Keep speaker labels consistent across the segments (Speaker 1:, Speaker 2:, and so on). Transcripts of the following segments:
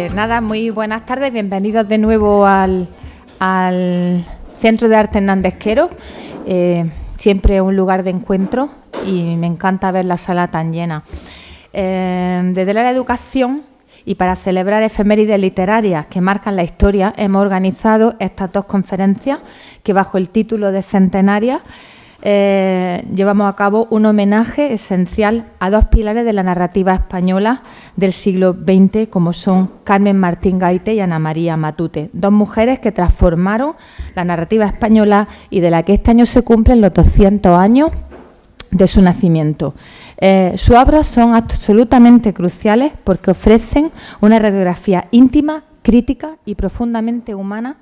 Speaker 1: Pues nada, muy buenas tardes, bienvenidos de nuevo al Centro de Arte Hernández Quero. Siempre un lugar de encuentro y me encanta ver la sala tan llena. Desde la educación y para celebrar efemérides literarias que marcan la historia, hemos organizado estas dos conferencias que bajo el título de Centenaria llevamos a cabo un homenaje esencial a dos pilares de la narrativa española del siglo XX, como son Carmen Martín Gaite y Ana María Matute, dos mujeres que transformaron la narrativa española y de la que este año se cumplen los 200 años de su nacimiento. Sus obras son absolutamente cruciales porque ofrecen una radiografía íntima, crítica y profundamente humana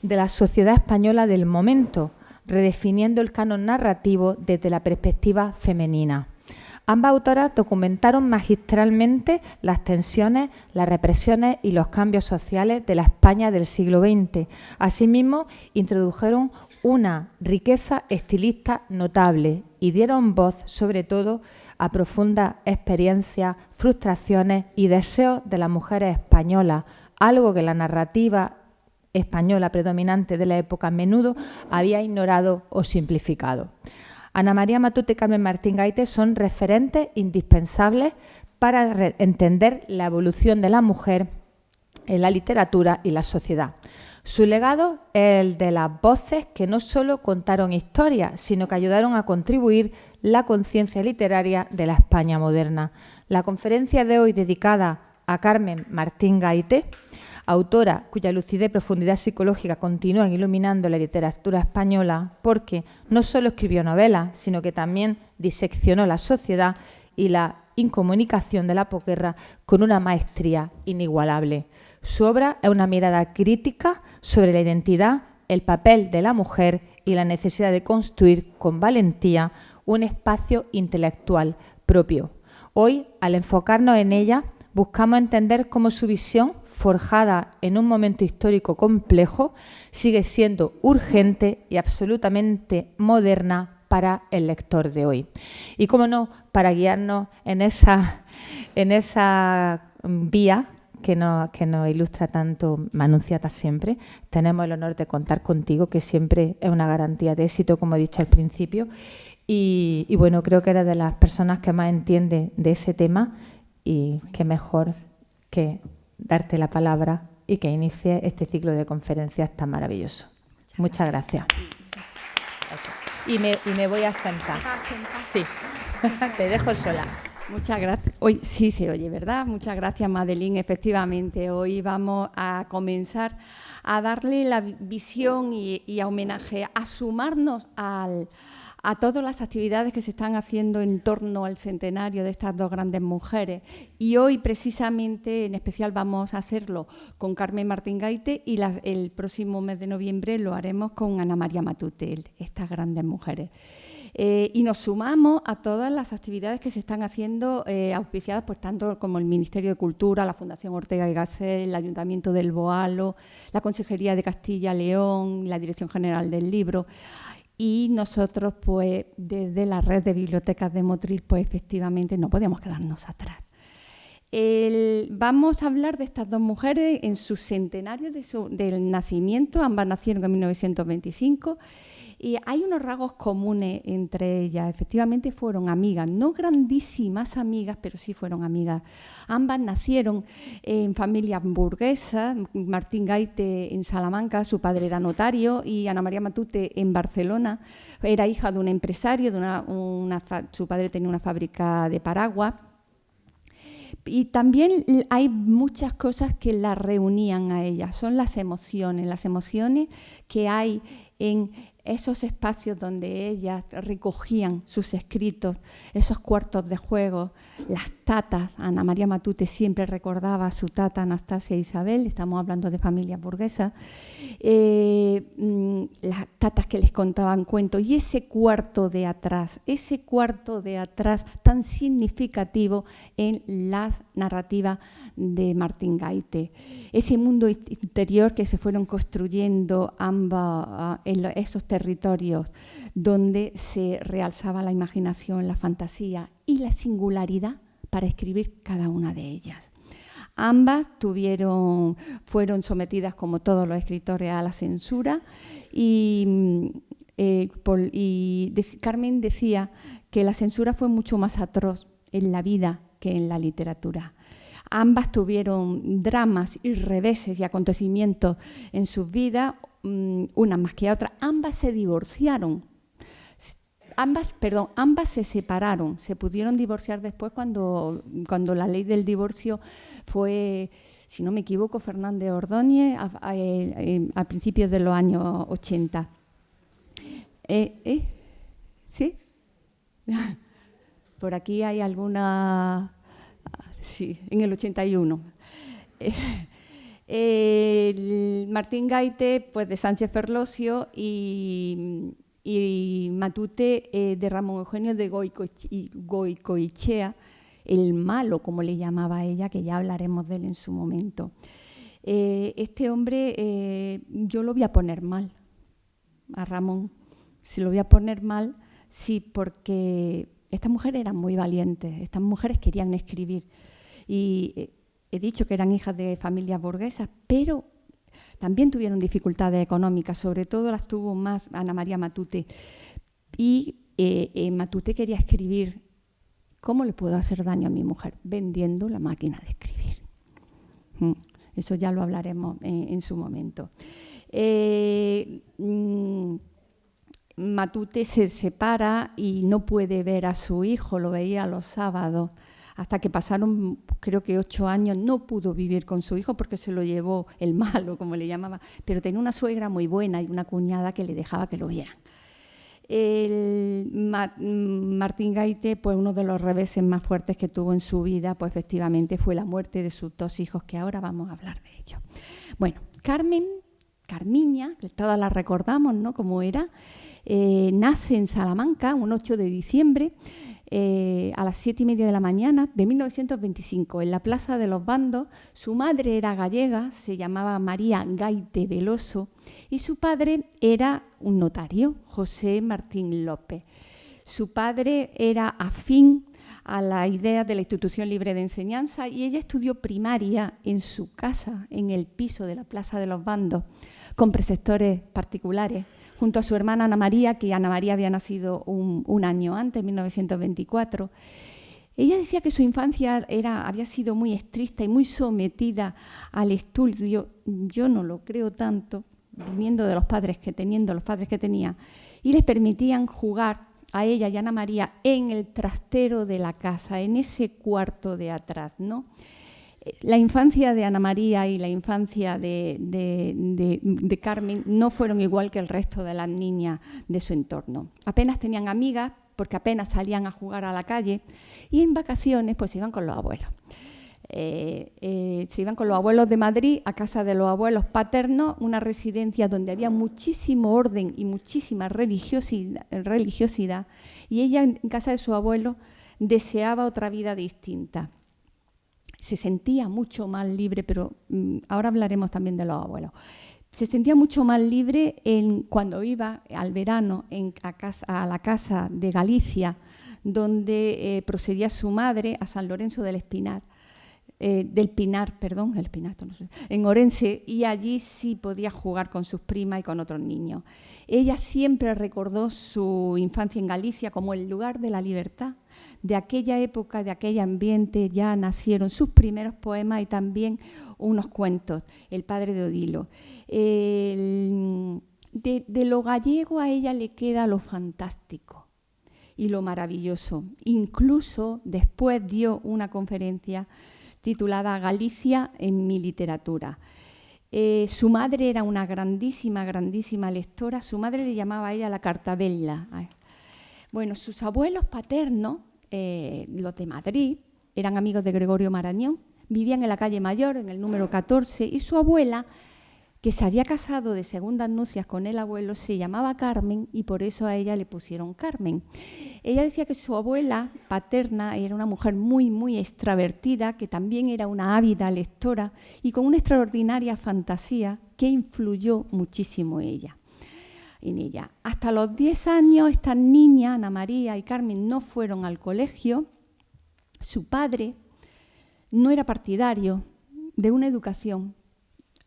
Speaker 1: de la sociedad española del momento, redefiniendo el canon narrativo desde la perspectiva femenina. Ambas autoras documentaron magistralmente las tensiones, las represiones y los cambios sociales de la España del siglo XX. Asimismo, introdujeron una riqueza estilista notable y dieron voz, sobre todo, a profundas experiencias, frustraciones y deseos de las mujeres españolas, algo que la narrativa española predominante de la época a menudo había ignorado o simplificado. Ana María Matute y Carmen Martín Gaite son referentes indispensables para entender la evolución de la mujer en la literatura y la sociedad. Su legado es el de las voces que no solo contaron historias, sino que ayudaron a contribuir la conciencia literaria de la España moderna. La conferencia de hoy, dedicada a Carmen Martín Gaite, autora cuya lucidez y profundidad psicológica continúan iluminando la literatura española, porque no solo escribió novelas, sino que también diseccionó la sociedad y la incomunicación de la posguerra con una maestría inigualable. Su obra es una mirada crítica sobre la identidad, el papel de la mujer y la necesidad de construir con valentía un espacio intelectual propio. Hoy, al enfocarnos en ella, buscamos entender cómo su visión, forjada en un momento histórico complejo, sigue siendo urgente y absolutamente moderna para el lector de hoy. Y, cómo no, para guiarnos en esa vía que nos ilustra tanto Manunciata siempre, tenemos el honor de contar contigo, que siempre es una garantía de éxito, como he dicho al principio. Y bueno, creo que eres de las personas que más entiende de ese tema y qué mejor que darte la palabra y que inicie este ciclo de conferencias tan maravilloso. Muchas gracias. Y me voy a sentar. Sí, te dejo sola.
Speaker 2: Muchas gracias. Hoy sí se oye, ¿verdad? Muchas gracias, Madeline. Efectivamente, hoy vamos a comenzar a darle la visión y a homenaje, a sumarnos a todas las actividades que se están haciendo en torno al centenario de estas dos grandes mujeres. Y hoy, precisamente, en especial vamos a hacerlo con Carmen Martín Gaite y el próximo mes de noviembre lo haremos con Ana María Matute, estas grandes mujeres. Y nos sumamos a todas las actividades que se están haciendo auspiciadas por tanto como el Ministerio de Cultura, la Fundación Ortega y Gasset, el Ayuntamiento del Boalo, la Consejería de Castilla-León, la Dirección General del Libro. Y nosotros, pues, desde la red de bibliotecas de Motril, pues, efectivamente, no podíamos quedarnos atrás. Vamos a hablar de estas dos mujeres en su centenario del nacimiento. Ambas nacieron en 1925. Y hay unos rasgos comunes entre ellas. Efectivamente fueron amigas, no grandísimas amigas, pero sí fueron amigas. Ambas nacieron en familias burguesas, Martín Gaite en Salamanca, su padre era notario, y Ana María Matute en Barcelona. Era hija de un empresario, su padre tenía una fábrica de paraguas. Y también hay muchas cosas que las reunían a ellas, son las emociones que hay en esos espacios donde ellas recogían sus escritos, esos cuartos de juego, las tatas. Ana María Matute siempre recordaba a su tata Anastasia Isabel, estamos hablando de familias burguesas, las tatas que les contaban cuentos y ese cuarto de atrás tan significativo en la narrativa de Martín Gaite. Ese mundo interior que se fueron construyendo ambas en esos territorios donde se realzaba la imaginación, la fantasía y la singularidad para escribir cada una de ellas. Ambas fueron sometidas, como todos los escritores, a la censura y Carmen decía que la censura fue mucho más atroz en la vida que en la literatura. Ambas tuvieron dramas y reveses y acontecimientos en sus vidas, unas más que otras. Ambas se divorciaron. Ambas se separaron, se pudieron divorciar después cuando la ley del divorcio fue, si no me equivoco, Fernández Ordóñez a principios de los años 80. ¿Sí? Por aquí hay alguna... Sí, en el 81. Martín Gaite, pues de Sánchez Ferlosio y Matute de Ramón Eugenio de Goicoechea, el malo, como le llamaba ella, que ya hablaremos de él en su momento. Este hombre yo lo voy a poner mal, a Ramón. Si lo voy a poner mal, sí, porque estas mujeres eran muy valientes, estas mujeres querían escribir. Y he dicho que eran hijas de familias burguesas, pero también tuvieron dificultades económicas, sobre todo las tuvo más Ana María Matute. Y Matute quería escribir. ¿Cómo le puedo hacer daño a mi mujer? Vendiendo la máquina de escribir. Eso ya lo hablaremos en su momento. Matute se separa y no puede ver a su hijo, lo veía los sábados. Hasta que pasaron, creo que 8 años, no pudo vivir con su hijo porque se lo llevó el malo, como le llamaba, pero tenía una suegra muy buena y una cuñada que le dejaba que lo vieran. Martín Gaite, pues uno de los reveses más fuertes que tuvo en su vida, pues efectivamente fue la muerte de sus 2 hijos, que ahora vamos a hablar de ellos. Bueno, Carmiña, que todas la recordamos, ¿no?, como era, nace en Salamanca un 8 de diciembre, a las 7:30 de la mañana de 1925, en la Plaza de los Bandos. Su madre era gallega, se llamaba María Gaite Veloso, y su padre era un notario, José Martín López. Su padre era afín a la idea de la institución libre de enseñanza y ella estudió primaria en su casa, en el piso de la Plaza de los Bandos, con preceptores particulares, junto a su hermana Ana María, que Ana María había nacido un año antes, en 1924. Ella decía que su infancia había sido muy estricta y muy sometida al estudio. Yo no lo creo tanto, viniendo de los padres que tenía, y les permitían jugar a ella y a Ana María en el trastero de la casa, en ese cuarto de atrás, ¿no? La infancia de Ana María y la infancia de Carmen no fueron igual que el resto de las niñas de su entorno. Apenas tenían amigas, porque apenas salían a jugar a la calle, y en vacaciones pues se iban con los abuelos. Se iban con los abuelos de Madrid a casa de los abuelos paternos, una residencia donde había muchísimo orden y muchísima religiosidad, y ella en casa de su abuelo deseaba otra vida distinta. Se sentía mucho más libre, pero ahora hablaremos también de los abuelos. Se sentía mucho más libre cuando iba al verano a la casa de Galicia, donde procedía su madre, a San Lorenzo del Pinar, en Orense, y allí sí podía jugar con sus primas y con otros niños. Ella siempre recordó su infancia en Galicia como el lugar de la libertad. De aquella época, de aquel ambiente, ya nacieron sus primeros poemas y también unos cuentos, El padre de Odilo. De lo gallego a ella le queda lo fantástico y lo maravilloso. Incluso después dio una conferencia titulada Galicia en mi literatura. Su madre era una grandísima lectora. Su madre le llamaba a ella la Cartabella. Bueno, sus abuelos paternos, los de Madrid, eran amigos de Gregorio Marañón, vivían en la calle Mayor, en el número 14, y su abuela, que se había casado de segundas nupcias con el abuelo, se llamaba Carmen, y por eso a ella le pusieron Carmen. Ella decía que su abuela paterna era una mujer muy extravertida, que también era una ávida lectora y con una extraordinaria fantasía que influyó muchísimo en ella. Hasta los 10 años, estas niñas, Ana María y Carmen, no fueron al colegio. Su padre no era partidario de una educación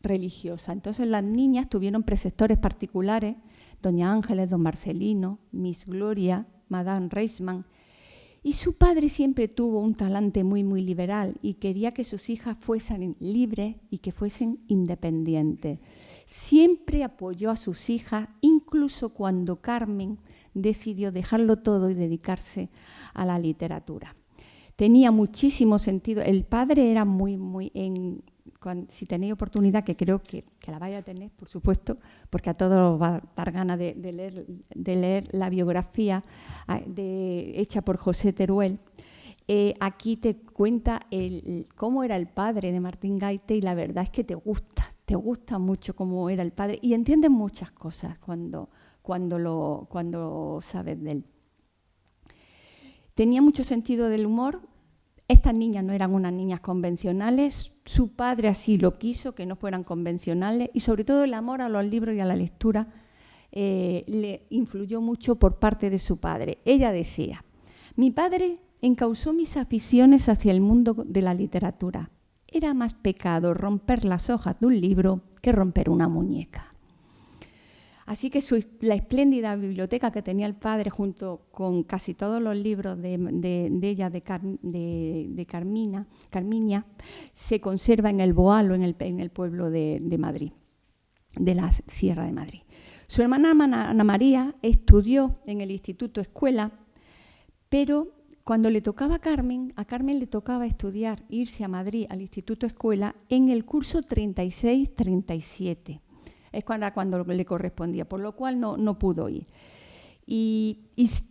Speaker 2: religiosa. Entonces las niñas tuvieron preceptores particulares, doña Ángeles, don Marcelino, Miss Gloria, Madame Reisman, y su padre siempre tuvo un talante muy, muy liberal y quería que sus hijas fuesen libres y que fuesen independientes. Siempre apoyó a sus hijas, incluso cuando Carmen decidió dejarlo todo y dedicarse a la literatura. Tenía muchísimo sentido. El padre era si tenéis oportunidad, que creo que la vaya a tener, por supuesto, porque a todos os va a dar ganas de leer la biografía hecha por José Teruel. Aquí te cuenta cómo era el padre de Martín Gayte y la verdad es que te gusta mucho cómo era el padre y entiendes muchas cosas cuando sabes de él. Tenía mucho sentido del humor. Estas niñas no eran unas niñas convencionales, su padre así lo quiso, que no fueran convencionales, y sobre todo el amor a los libros y a la lectura le influyó mucho por parte de su padre. Ella decía: mi padre encauzó mis aficiones hacia el mundo de la literatura. Era más pecado romper las hojas de un libro que romper una muñeca. Así que la espléndida biblioteca que tenía el padre, junto con casi todos los libros de ella, de Carmiña, se conserva en el Boalo, en el pueblo de Madrid, de la Sierra de Madrid. Su hermana Ana María estudió en el Instituto Escuela, pero cuando le tocaba a Carmen le tocaba estudiar, irse a Madrid al Instituto Escuela en el curso 36-37. Es cuando le correspondía, por lo cual no pudo ir. Y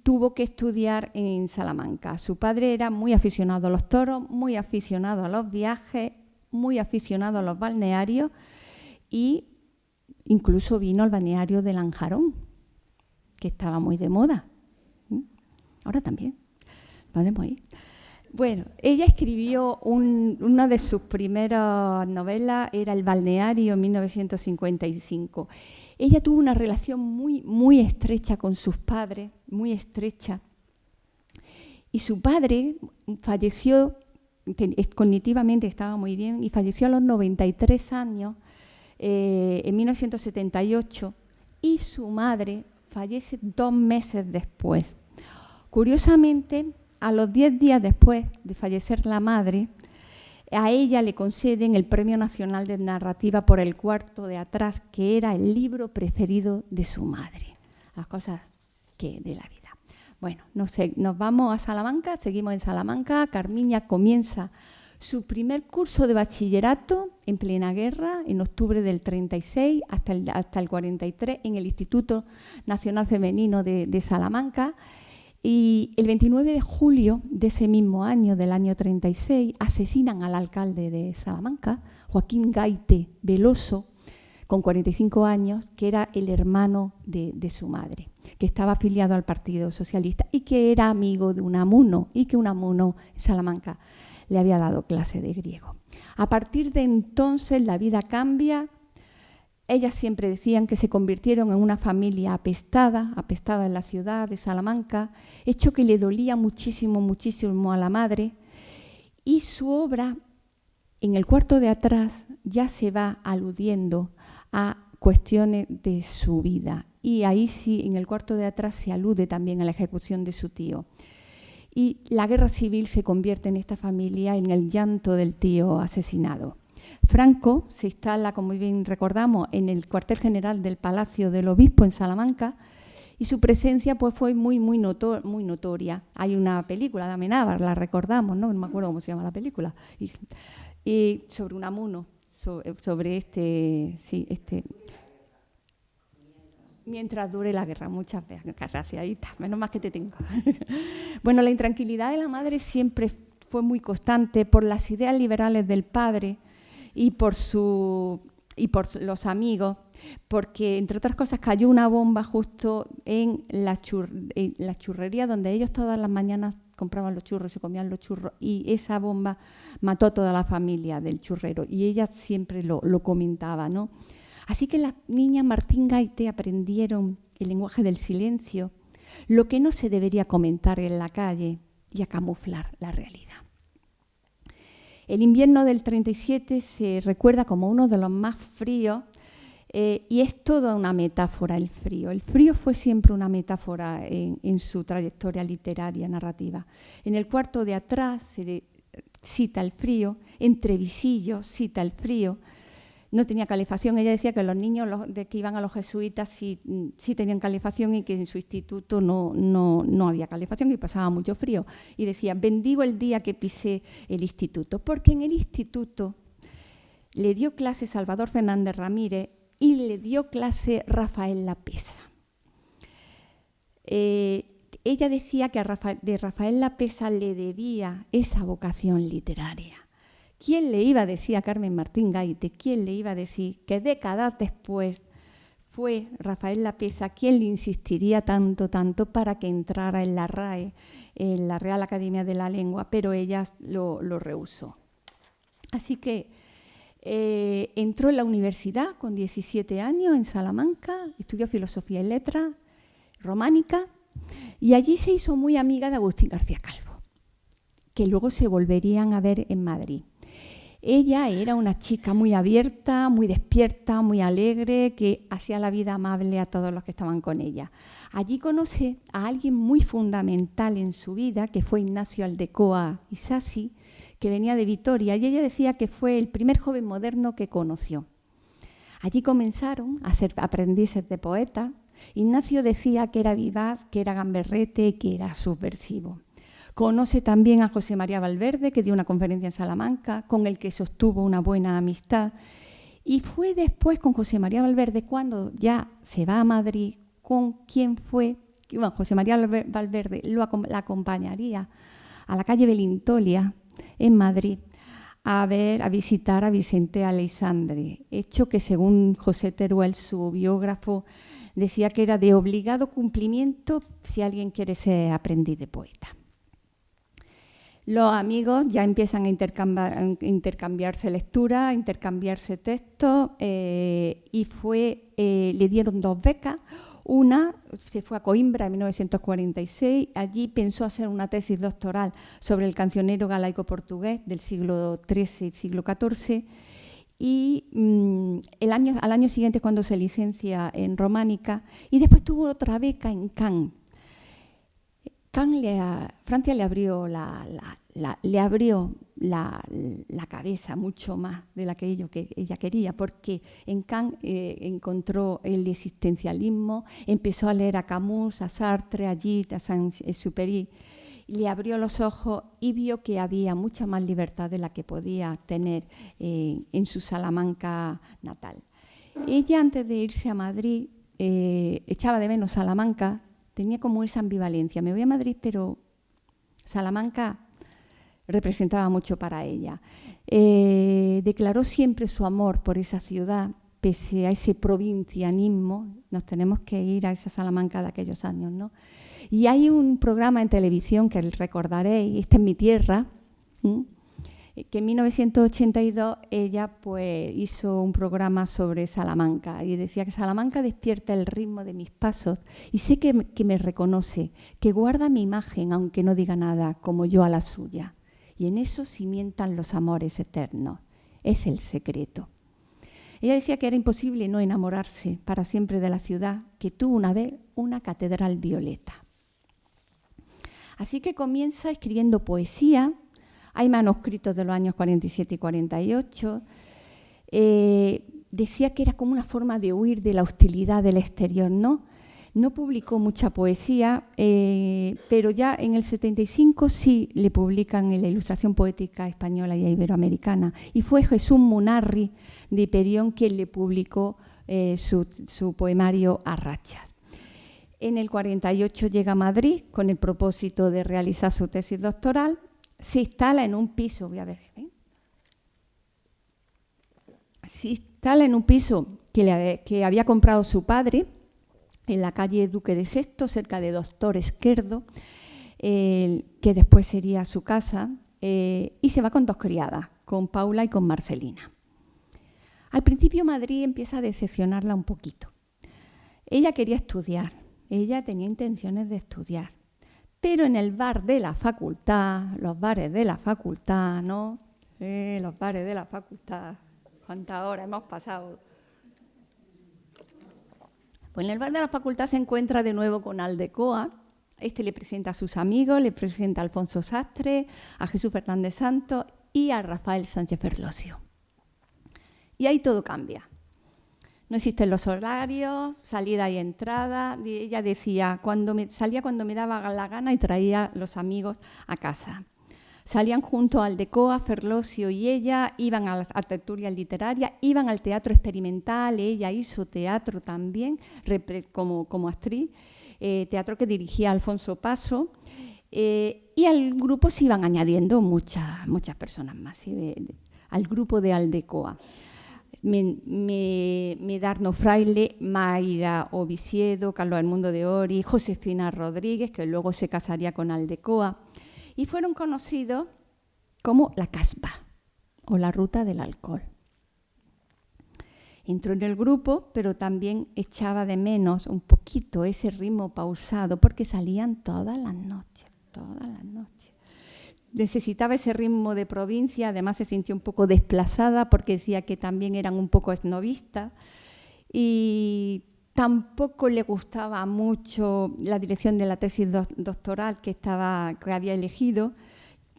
Speaker 2: tuvo que estudiar en Salamanca. Su padre era muy aficionado a los toros, muy aficionado a los viajes, muy aficionado a los balnearios y incluso vino al balneario de Lanjarón, que estaba muy de moda. Ahora también, podemos ir. Bueno, ella escribió una de sus primeras novelas, era El balneario, en 1955. Ella tuvo una relación muy, muy estrecha con sus padres, muy estrecha. Y su padre falleció, cognitivamente estaba muy bien, y falleció a los 93 años, en 1978, y su madre fallece 2 meses después. Curiosamente, a los 10 días después de fallecer la madre, a ella le conceden el Premio Nacional de Narrativa por El cuarto de atrás, que era el libro preferido de su madre. Las cosas de la vida. Bueno, nos vamos a Salamanca, seguimos en Salamanca. Carmiña comienza su primer curso de bachillerato en plena guerra, en octubre del 36 hasta el 43, en el Instituto Nacional Femenino de Salamanca. Y el 29 de julio de ese mismo año, del año 36, asesinan al alcalde de Salamanca, Joaquín Gayte Veloso, con 45 años, que era el hermano de su madre, que estaba afiliado al Partido Socialista y que era amigo de Unamuno, y que Unamuno en Salamanca le había dado clase de griego. A partir de entonces la vida cambia. Ellas siempre decían que se convirtieron en una familia apestada en la ciudad de Salamanca, hecho que le dolía muchísimo, muchísimo a la madre. Y su obra, en El cuarto de atrás, ya se va aludiendo a cuestiones de su vida. Y ahí sí, en El cuarto de atrás, se alude también a la ejecución de su tío. Y la guerra civil se convierte en esta familia en el llanto del tío asesinado. Franco se instala, como bien recordamos, en el cuartel general del Palacio del Obispo en Salamanca y su presencia pues, fue muy notoria. Hay una película de Amenábar, la recordamos, ¿no? No me acuerdo cómo se llama la película, y sobre Unamuno, sobre mientras dure la guerra. Muchas gracias, ahí está, menos mal que te tengo. Bueno, la intranquilidad de la madre siempre fue muy constante por las ideas liberales del padre y por los amigos, porque entre otras cosas cayó una bomba justo en la churrería donde ellos todas las mañanas compraban los churros, se comían los churros, y esa bomba mató a toda la familia del churrero, y ella siempre lo comentaba, ¿no? Así que las niñas Martín Gayte aprendieron el lenguaje del silencio, lo que no se debería comentar en la calle, y a camuflar la realidad. El invierno del 37 se recuerda como uno de los más fríos y es toda una metáfora el frío. El frío fue siempre una metáfora en su trayectoria literaria, narrativa. En el cuarto de atrás se cita el frío, entre visillos cita el frío. No tenía calefacción. Ella decía que los niños que iban a los jesuitas sí tenían calefacción y que en su instituto no había calefacción y pasaba mucho frío. Y decía, bendigo el día que pisé el instituto, porque en el instituto le dio clase Salvador Fernández Ramírez y le dio clase Rafael Lapesa. Ella decía que de Rafael Lapesa le debía esa vocación literaria. ¿Quién le iba a decir a Carmen Martín Gaite, quién le iba a decir que décadas después fue Rafael Lapesa quien le insistiría tanto para que entrara en la RAE, en la Real Academia de la Lengua, pero ella lo rehusó. Así que entró en la universidad con 17 años en Salamanca, estudió Filosofía y Letras, Románica, y allí se hizo muy amiga de Agustín García Calvo, que luego se volverían a ver en Madrid. Ella era una chica muy abierta, muy despierta, muy alegre, que hacía la vida amable a todos los que estaban con ella. Allí conoce a alguien muy fundamental en su vida, que fue Ignacio Aldecoa Isasi, que venía de Vitoria, y ella decía que fue el primer joven moderno que conoció. Allí comenzaron a ser aprendices de poeta. Ignacio decía que era vivaz, que era gamberrete, que era subversivo. Conoce también a José María Valverde, que dio una conferencia en Salamanca, con el que sostuvo una buena amistad. Y fue después con José María Valverde, cuando ya se va a Madrid, con quien fue, bueno, José María Valverde la acompañaría a la calle Belintolia, en Madrid, a visitar a Vicente Aleixandre, hecho que según José Teruel, su biógrafo, decía que era de obligado cumplimiento si alguien quiere ser aprendiz de poeta. Los amigos ya empiezan a intercambiarse lectura, a intercambiarse textos y le dieron 2 becas. Una se fue a Coimbra en 1946, allí pensó hacer una tesis doctoral sobre el cancionero galaico portugués del siglo XIII y siglo XIV, y al año siguiente cuando se licencia en Románica, y después tuvo otra beca en Cannes. Francia le abrió la cabeza mucho más de la que ella quería, porque en Cannes encontró el existencialismo, empezó a leer a Camus, a Sartre, a Gide, a Saint-Exupéry, le abrió los ojos y vio que había mucha más libertad de la que podía tener en su Salamanca natal. Ella, antes de irse a Madrid, echaba de menos Salamanca. Tenía como esa ambivalencia. Me voy a Madrid, pero Salamanca representaba mucho para ella. Declaró siempre su amor por esa ciudad, pese a ese provincianismo. Nos tenemos que ir a esa Salamanca de aquellos años, ¿no? Y hay un programa en televisión que recordaréis, Esta es mi tierra, que en 1982 ella pues hizo un programa sobre Salamanca y decía que Salamanca despierta el ritmo de mis pasos y sé que me reconoce, que guarda mi imagen aunque no diga nada, como yo a la suya. Y en eso cimientan los amores eternos. Es el secreto. Ella decía que era imposible no enamorarse para siempre de la ciudad, que tuvo una vez una catedral violeta. Así que comienza escribiendo poesía. Hay manuscritos de los años 47 y 48. Decía que era como una forma de huir de la hostilidad del exterior, ¿no? No publicó mucha poesía, pero ya en el 75 sí le publican en la Ilustración Poética Española y Iberoamericana. Y fue Jesús Munarri de Hiperión quien le publicó su poemario Arrachas. En el 48 llega a Madrid con el propósito de realizar su tesis doctoral. Se instala en un piso, se instala en un piso que había comprado su padre en la calle Duque de Sexto, cerca de Doctor Esquerdo, que después sería su casa, y se va con 2 criadas, con Paula y con Marcelina. Al principio Madrid empieza a decepcionarla un poquito. Ella quería estudiar, ella tenía intenciones de estudiar. Pero en el bar de la facultad, los bares de la facultad, ¿no? Los bares de la facultad. ¿Cuántas horas hemos pasado? Pues en el bar de la facultad se encuentra de nuevo con Aldecoa. Este le presenta a sus amigos, le presenta a Alfonso Sastre, a Jesús Fernández Santos y a Rafael Sánchez Ferlosio. Y ahí todo cambia. No existen los horarios, salida y entrada. Ella decía, salía cuando me daba la gana y traía los amigos a casa. Salían juntos Aldecoa, Ferlosio y ella, iban a las tertulias literarias, iban al teatro experimental, ella hizo teatro también como actriz, teatro que dirigía Alfonso Paso, y al grupo se iban añadiendo muchas personas más, al grupo de Aldecoa. Medardo Fraile, Mayra Oviedo, Carlos Edmundo de Ori, Josefina Rodríguez, que luego se casaría con Aldecoa, y fueron conocidos como la Caspa o la Ruta del Alcohol. Entró en el grupo, pero también echaba de menos un poquito ese ritmo pausado, porque salían todas las noches. Necesitaba ese ritmo de provincia, además se sintió un poco desplazada porque decía que también eran un poco esnovistas y tampoco le gustaba mucho la dirección de la tesis doctoral que había elegido,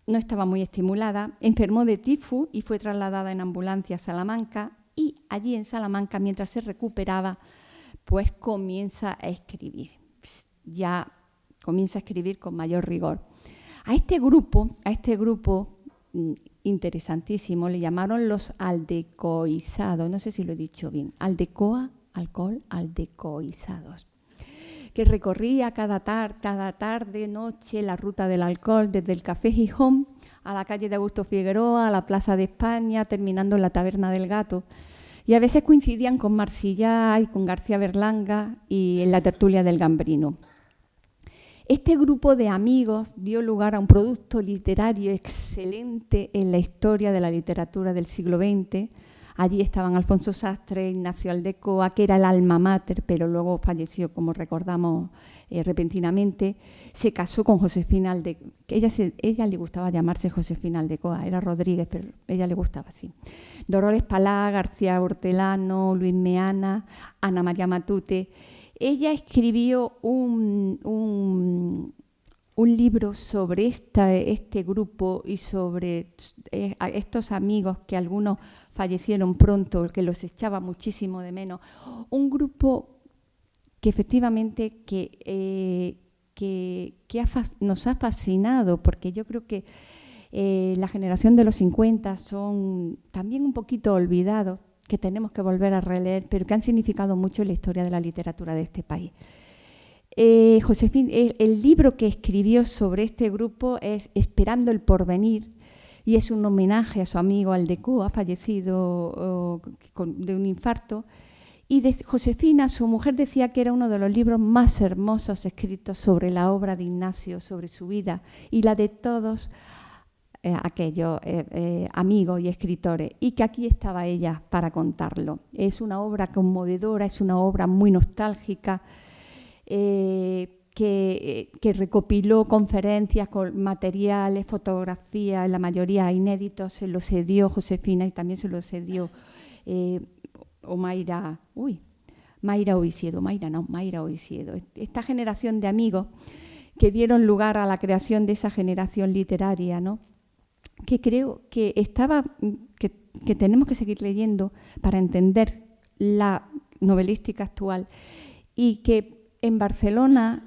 Speaker 2: no estaba muy estimulada, enfermó de tifus y fue trasladada en ambulancia a Salamanca y allí en Salamanca, mientras se recuperaba, pues comienza a escribir, ya comienza a escribir con mayor rigor. A este grupo interesantísimo le llamaron los aldecoizados, no sé si lo he dicho bien, Aldecoa, alcohol, aldecoizados, que recorría cada tarde, noche, la ruta del alcohol desde el Café Gijón a la calle de Augusto Figueroa, a la Plaza de España, terminando en la Taberna del Gato. Y a veces coincidían con Marsillá y con García Berlanga y en la tertulia del Gambrino. Este grupo de amigos dio lugar a un producto literario excelente en la historia de la literatura del siglo XX. Allí estaban Alfonso Sastre, Ignacio Aldecoa, que era el alma mater, pero luego falleció, como recordamos, repentinamente. Se casó con Josefina Aldecoa. Ella le gustaba llamarse Josefina Aldecoa, era Rodríguez, pero ella le gustaba así. Dolores Palá, García Hortelano, Luis Meana, Ana María Matute. Ella escribió un libro sobre este grupo y sobre estos amigos que algunos fallecieron pronto, que los echaba muchísimo de menos. Un grupo que efectivamente nos ha fascinado, porque yo creo que la generación de los 50 son también un poquito olvidados, que tenemos que volver a releer, pero que han significado mucho en la historia de la literatura de este país. Josefina, el libro que escribió sobre este grupo es Esperando el porvenir, y es un homenaje a su amigo Aldecoa, fallecido de un infarto. Y Josefina, su mujer, decía que era uno de los libros más hermosos escritos sobre la obra de Ignacio, sobre su vida, y la de todos aquellos amigos y escritores, y que aquí estaba ella para contarlo. Es una obra conmovedora, es una obra muy nostálgica, que recopiló conferencias con materiales, fotografías, la mayoría inéditos, se lo cedió Josefina y también se lo cedió Mayra Oviedo. Esta generación de amigos que dieron lugar a la creación de esa generación literaria, ¿no? Que creo que que tenemos que seguir leyendo para entender la novelística actual, y que en Barcelona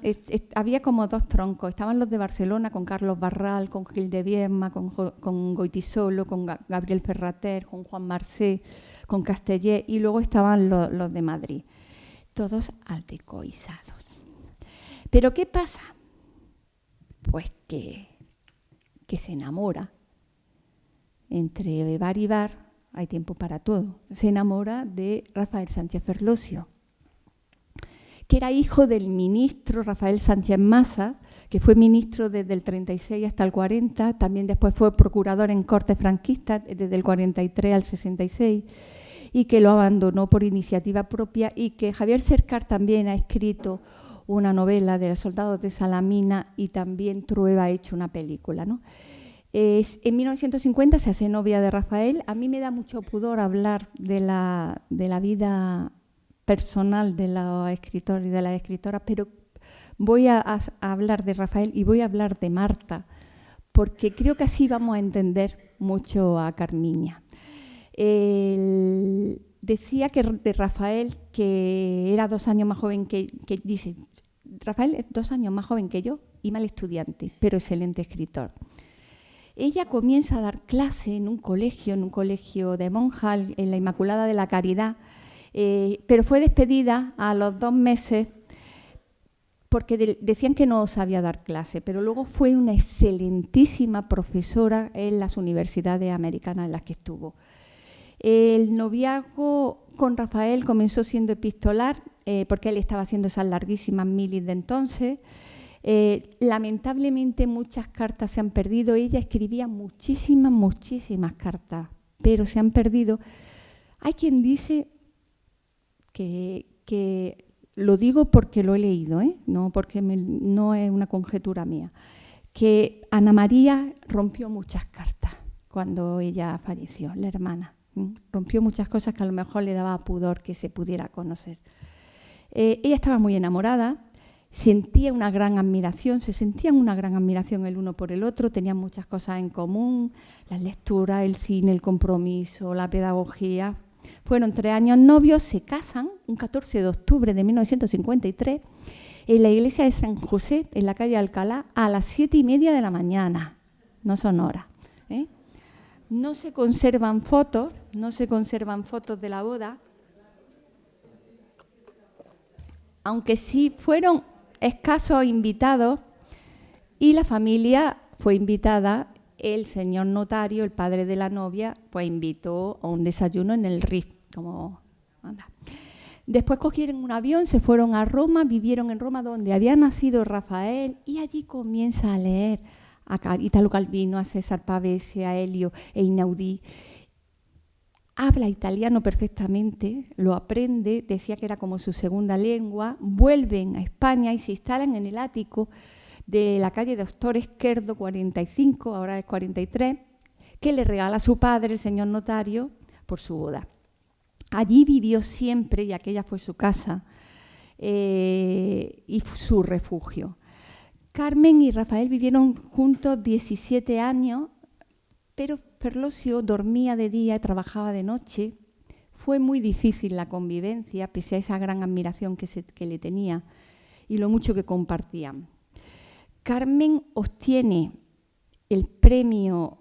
Speaker 2: había como dos troncos. Estaban los de Barcelona con Carlos Barral, con Gil de Viedma, con Goytisolo, con Gabriel Ferrater, con Juan Marsé, con Castellet, y luego estaban los de Madrid, todos aldecoizados. ¿Pero qué pasa? Pues que se enamora. Entre bar y bar hay tiempo para todo. Se enamora de Rafael Sánchez Ferlosio, que era hijo del ministro Rafael Sánchez Masa, que fue ministro desde el 36 hasta el 40, también después fue procurador en Cortes franquistas desde el 43 al 66, y que lo abandonó por iniciativa propia, y que Javier Cercar también ha escrito una novela de los soldados de Salamina, y también Trueba ha hecho una película, ¿no? En 1950 se hace novia de Rafael. A mí me da mucho pudor hablar de la vida personal de los escritores y de las escritoras, pero voy a hablar de Rafael y voy a hablar de Marta, porque creo que así vamos a entender mucho a Carmiña. Decía que de Rafael, que era 2 años más joven dice, Rafael es 2 años más joven que yo y mal estudiante, pero excelente escritor. Ella comienza a dar clase en un colegio de monjas, en la Inmaculada de la Caridad, pero fue despedida a los 2 meses porque decían que no sabía dar clase, pero luego fue una excelentísima profesora en las universidades americanas en las que estuvo. El noviazgo con Rafael comenzó siendo epistolar, porque él estaba haciendo esas larguísimas milis de entonces. Lamentablemente muchas cartas se han perdido. Ella escribía muchísimas cartas, pero se han perdido. Hay quien dice que lo digo porque lo he leído, no porque no es una conjetura mía, que Ana María rompió muchas cartas cuando ella falleció, la hermana. Rompió muchas cosas que a lo mejor le daba pudor que se pudiera conocer. Ella estaba muy enamorada, sentía una gran admiración, se sentían una gran admiración el uno por el otro, tenían muchas cosas en común, las lecturas, el cine, el compromiso, la pedagogía. Fueron 3 años novios, se casan un 14 de octubre de 1953 en la iglesia de San José, en la calle Alcalá, a las 7:30 de la mañana. No son horas. No se conservan fotos de la boda, aunque sí fueron escasos invitados y la familia fue invitada. El señor notario, el padre de la novia, pues invitó a un desayuno en el RIF. Después cogieron un avión, se fueron a Roma, vivieron en Roma donde había nacido Rafael y allí comienza a leer a Italo Calvino, a César Pavese, a Elio e Einaudi. Habla italiano perfectamente, lo aprende, decía que era como su segunda lengua. Vuelven a España y se instalan en el ático de la calle Doctor Esquerdo 45, ahora es 43, que le regala a su padre, el señor notario, por su boda. Allí vivió siempre y aquella fue su casa y su refugio. Carmen y Rafael vivieron juntos 17 años, pero Ferlosio dormía de día y trabajaba de noche. Fue muy difícil la convivencia, pese a esa gran admiración que le tenía y lo mucho que compartían. Carmen obtiene el premio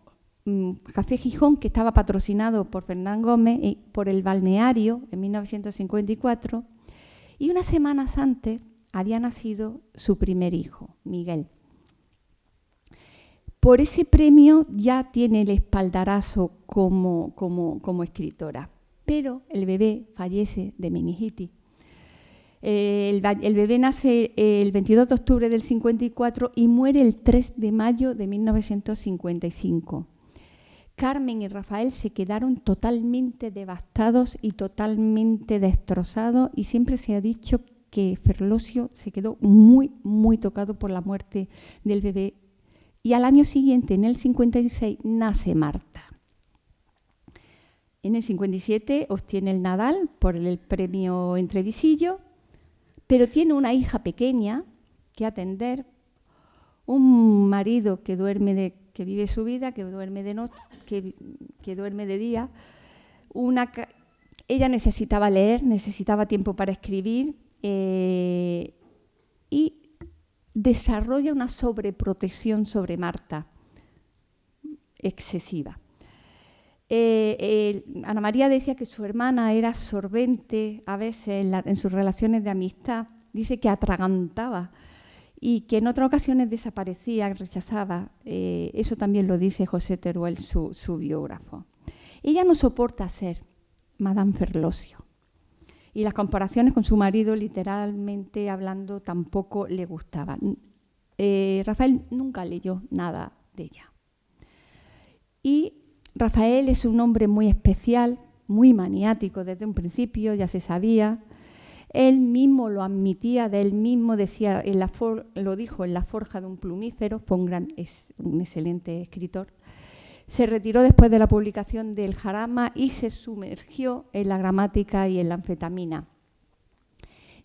Speaker 2: Café Gijón, que estaba patrocinado por Fernán Gómez, por el Balneario en 1954, y unas semanas antes había nacido su primer hijo, Miguel. Por ese premio ya tiene el espaldarazo como escritora, pero el bebé fallece de meningitis. El bebé nace el 22 de octubre del 54 y muere el 3 de mayo de 1955. Carmen y Rafael se quedaron totalmente devastados y totalmente destrozados, y siempre se ha dicho que Ferlosio se quedó muy tocado por la muerte del bebé. Y al año siguiente, en el 56, nace Marta. En el 57 obtiene el Nadal por el premio Entrevisillo, pero tiene una hija pequeña que atender, un marido que vive su vida, que duerme de noche, que duerme de día. Ella necesitaba leer, necesitaba tiempo para escribir y desarrolla una sobreprotección sobre Marta excesiva. Ana María decía que su hermana era absorbente a veces en sus relaciones de amistad. Dice que atragantaba y que en otras ocasiones desaparecía, rechazaba. Eso también lo dice José Teruel, su biógrafo. Ella no soporta ser Madame Ferlosio. Y las comparaciones con su marido, literalmente hablando, tampoco le gustaban. Rafael nunca leyó nada de ella. Y Rafael es un hombre muy especial, muy maniático desde un principio, ya se sabía. Él mismo lo admitía, de él mismo decía, lo dijo en La forja de un plumífero, fue un excelente escritor. Se retiró después de la publicación del Jarama y se sumergió en la gramática y en la anfetamina.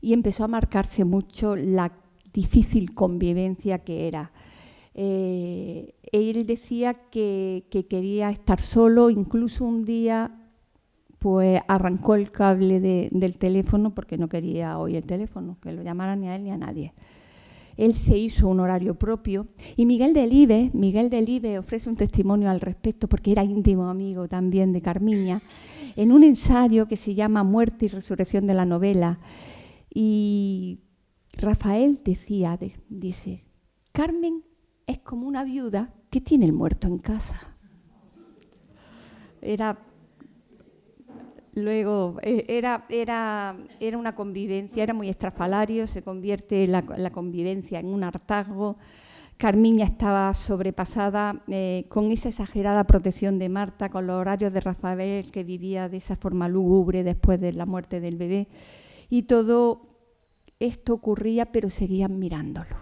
Speaker 2: Y empezó a marcarse mucho la difícil convivencia que era. Él decía que quería estar solo, incluso un día pues arrancó el cable del teléfono porque no quería oír el teléfono, que lo llamaran ni a él ni a nadie. Él se hizo un horario propio y Miguel Delibes ofrece un testimonio al respecto porque era íntimo amigo también de Carmiña, en un ensayo que se llama Muerte y resurrección de la novela. Y Rafael dice, Carmen es como una viuda que tiene el muerto en casa. Era una convivencia, era muy estrafalario, se convierte la convivencia en un hartazgo. Carmiña estaba sobrepasada con esa exagerada protección de Marta, con los horarios de Rafael, que vivía de esa forma lúgubre después de la muerte del bebé. Y todo esto ocurría, pero seguían mirándolo.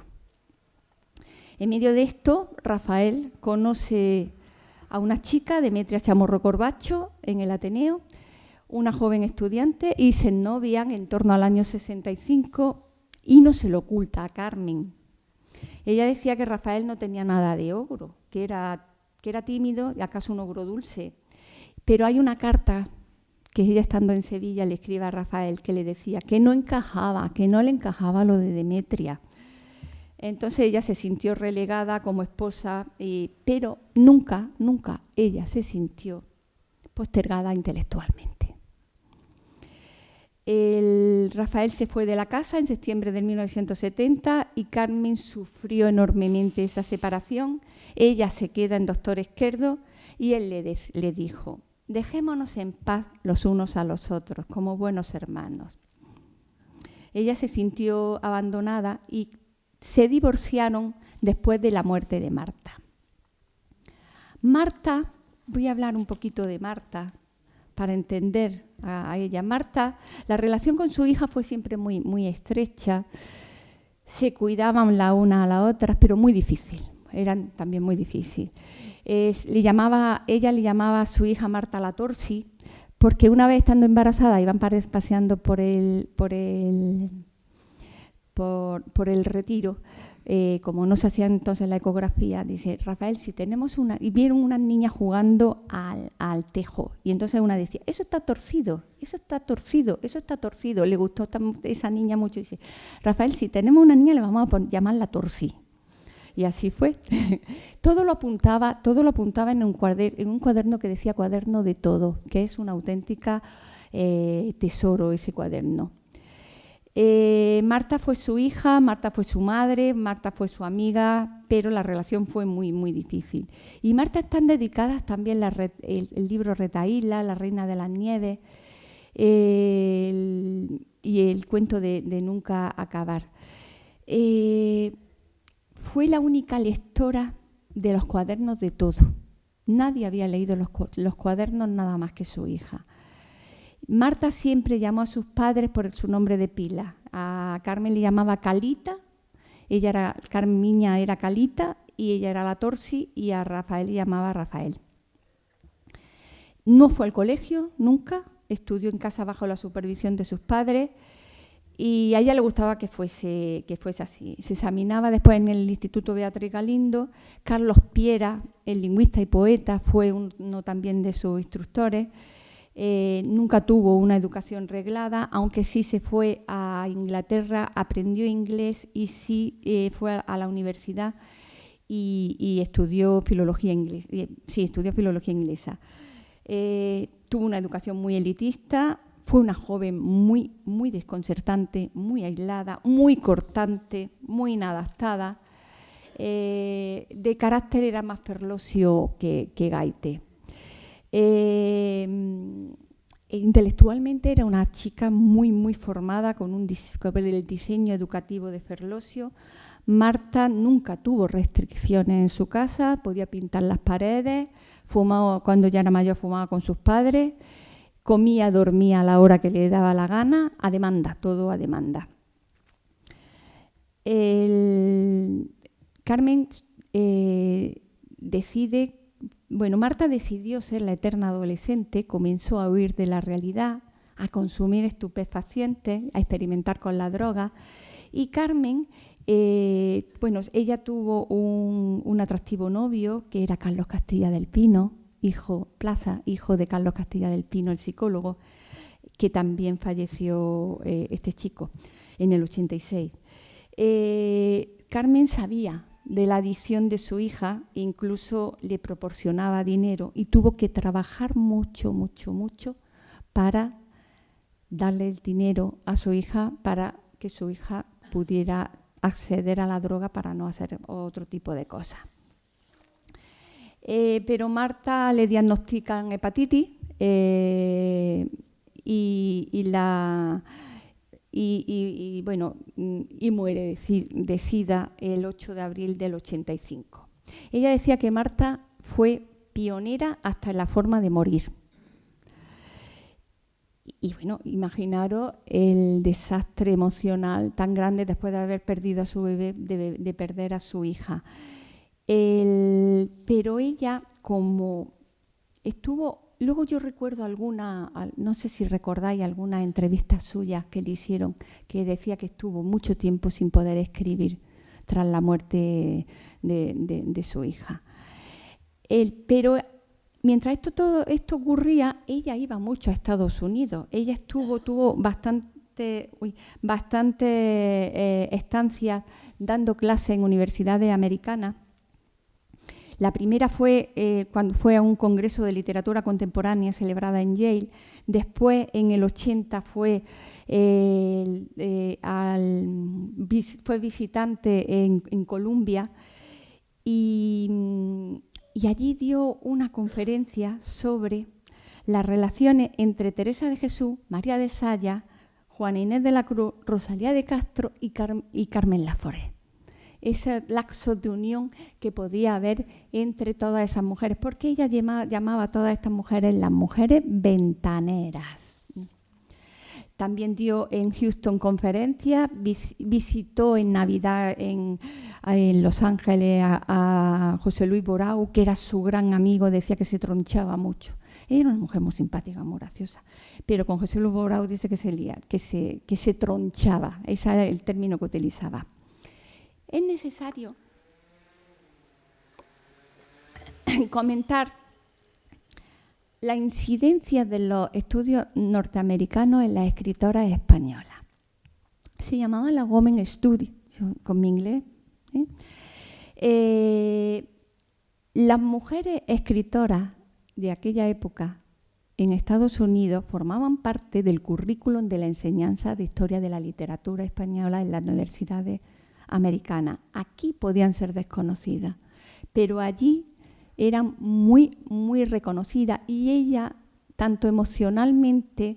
Speaker 2: En medio de esto, Rafael conoce a una chica, Demetria Chamorro Corbacho, en el Ateneo, una joven estudiante, y se novian en torno al año 65 y no se lo oculta a Carmen. Ella decía que Rafael no tenía nada de ogro, que era tímido y acaso un ogro dulce. Pero hay una carta que ella, estando en Sevilla, le escribe a Rafael que le decía que no le encajaba lo de Demetria. Entonces ella se sintió relegada como esposa, pero nunca ella se sintió postergada intelectualmente. Rafael se fue de la casa en septiembre de 1970 y Carmen sufrió enormemente esa separación. Ella se queda en Doctor Esquerdo y él le dijo, dejémonos en paz los unos a los otros, como buenos hermanos. Ella se sintió abandonada y se divorciaron después de la muerte de Marta. Marta, voy a hablar un poquito de Marta para entender a ella. Marta, la relación con su hija fue siempre muy, muy estrecha, se cuidaban la una a la otra, pero muy difícil, eran también muy difícil. Ella le llamaba a su hija Marta la Torsi, porque una vez estando embarazada iban paseando por el Retiro, como no se hacía entonces la ecografía, dice, Rafael, si tenemos una... Y vieron una niña jugando al tejo. Y entonces una decía, eso está torcido, eso está torcido, eso está torcido. Le gustó esa niña mucho. Dice, Rafael, si tenemos una niña le vamos a llamarla Torsi. Y así fue. Todo lo apuntaba en un cuaderno que decía cuaderno de todo, que es una auténtica tesoro ese cuaderno. Marta fue su hija, Marta fue su madre, Marta fue su amiga, pero la relación fue muy, muy difícil. Y Marta están dedicadas también el libro Retaíla, La reina de las nieves, y el cuento de nunca acabar. Fue la única lectora de los cuadernos de todo. Nadie había leído los cuadernos nada más que su hija. Marta siempre llamó a sus padres por su nombre de pila. A Carmen le llamaba Calita, Carmiña era Calita y ella era la Torsi, y a Rafael le llamaba Rafael. No fue al colegio nunca, estudió en casa bajo la supervisión de sus padres y a ella le gustaba que fuese así. Se examinaba después en el Instituto Beatriz Galindo. Carlos Piera, el lingüista y poeta, fue uno también de sus instructores. Nunca tuvo una educación reglada, aunque sí se fue a Inglaterra, aprendió inglés y sí fue a la universidad y estudió filología inglesa. Tuvo una educación muy elitista, fue una joven muy, muy desconcertante, muy aislada, muy cortante, muy inadaptada. De carácter era más Ferlosio que Gaite. Intelectualmente era una chica muy, muy formada con el diseño educativo de Ferlosio. Marta nunca tuvo restricciones en su casa, podía pintar las paredes, fumaba, cuando ya era mayor fumaba con sus padres, comía, dormía a la hora que le daba la gana, a demanda, todo a demanda. Carmen Marta decidió ser la eterna adolescente, comenzó a huir de la realidad, a consumir estupefacientes, a experimentar con la droga. Y Carmen, ella tuvo un atractivo novio, que era Carlos Castilla del Pino, hijo de Carlos Castilla del Pino, el psicólogo, que también falleció este chico en el 86. Carmen sabía de la adicción de su hija, incluso le proporcionaba dinero y tuvo que trabajar mucho para darle el dinero a su hija para que su hija pudiera acceder a la droga para no hacer otro tipo de cosas. Pero Marta le diagnostican hepatitis y muere de SIDA el 8 de abril del 85. Ella decía que Marta fue pionera hasta en la forma de morir. Y bueno, imaginaros el desastre emocional tan grande después de haber perdido a su bebé, de perder a su hija. Pero ella, como estuvo, luego yo recuerdo no sé si recordáis algunas entrevistas suyas que le hicieron, que decía que estuvo mucho tiempo sin poder escribir tras la muerte de su hija. Pero mientras todo esto ocurría, ella iba mucho a Estados Unidos. Ella tuvo bastante estancias dando clases en universidades americanas. La primera fue cuando fue a un congreso de literatura contemporánea celebrada en Yale. Después, en el 80, fue visitante en Columbia y allí dio una conferencia sobre las relaciones entre Teresa de Jesús, María de Salla, Juana Inés de la Cruz, Rosalía de Castro y Carmen Laforet. Ese laxo de unión que podía haber entre todas esas mujeres, porque ella llamaba a todas estas mujeres las mujeres ventaneras. También dio en Houston conferencias, visitó en Navidad en Los Ángeles a José Luis Borau, que era su gran amigo, decía que se tronchaba mucho. Ella era una mujer muy simpática, muy graciosa, pero con José Luis Borau dice que se tronchaba, ese era el término que utilizaba. Es necesario comentar la incidencia de los estudios norteamericanos en las escritoras españolas. Se llamaba la Women Study, con mi inglés. Las mujeres escritoras de aquella época en Estados Unidos formaban parte del currículum de la enseñanza de historia de la literatura española en las universidades americanas. Aquí podían ser desconocidas, pero allí eran muy reconocidas y ella, tanto emocionalmente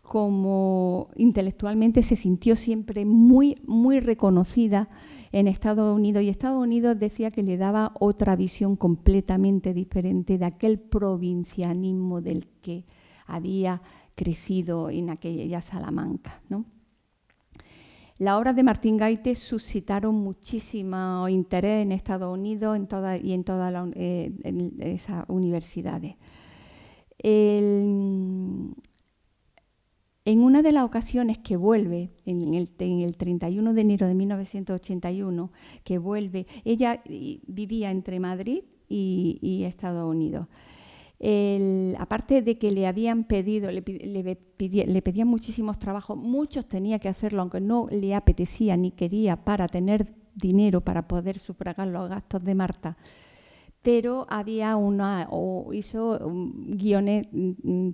Speaker 2: como intelectualmente, se sintió siempre muy reconocida en Estados Unidos, y Estados Unidos decía que le daba otra visión completamente diferente de aquel provincianismo del que había crecido en aquella Salamanca, ¿no? Las obras de Martín Gaite suscitaron muchísimo interés en Estados Unidos en todas esas universidades. En una de las ocasiones que vuelve, en el 31 de enero de 1981, que vuelve, ella vivía entre Madrid y Estados Unidos. Aparte de que le habían pedido, le pedían muchísimos trabajos, muchos tenía que hacerlo, aunque no le apetecía ni quería, para tener dinero para poder sufragar los gastos de Marta. Pero hizo guiones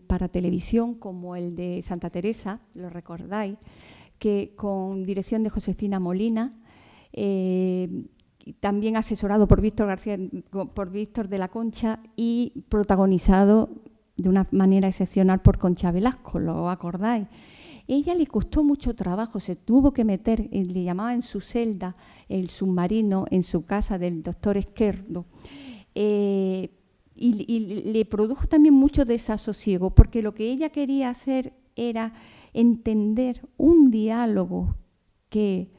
Speaker 2: para televisión, como el de Santa Teresa, lo recordáis, que con dirección de Josefina Molina, también asesorado por Víctor de la Concha y protagonizado de una manera excepcional por Concha Velasco, ¿lo acordáis? Ella le costó mucho trabajo, se tuvo que meter, le llamaba en su celda, el submarino, en su casa del doctor Esquerdo, y le produjo también mucho desasosiego, porque lo que ella quería hacer era entender un diálogo que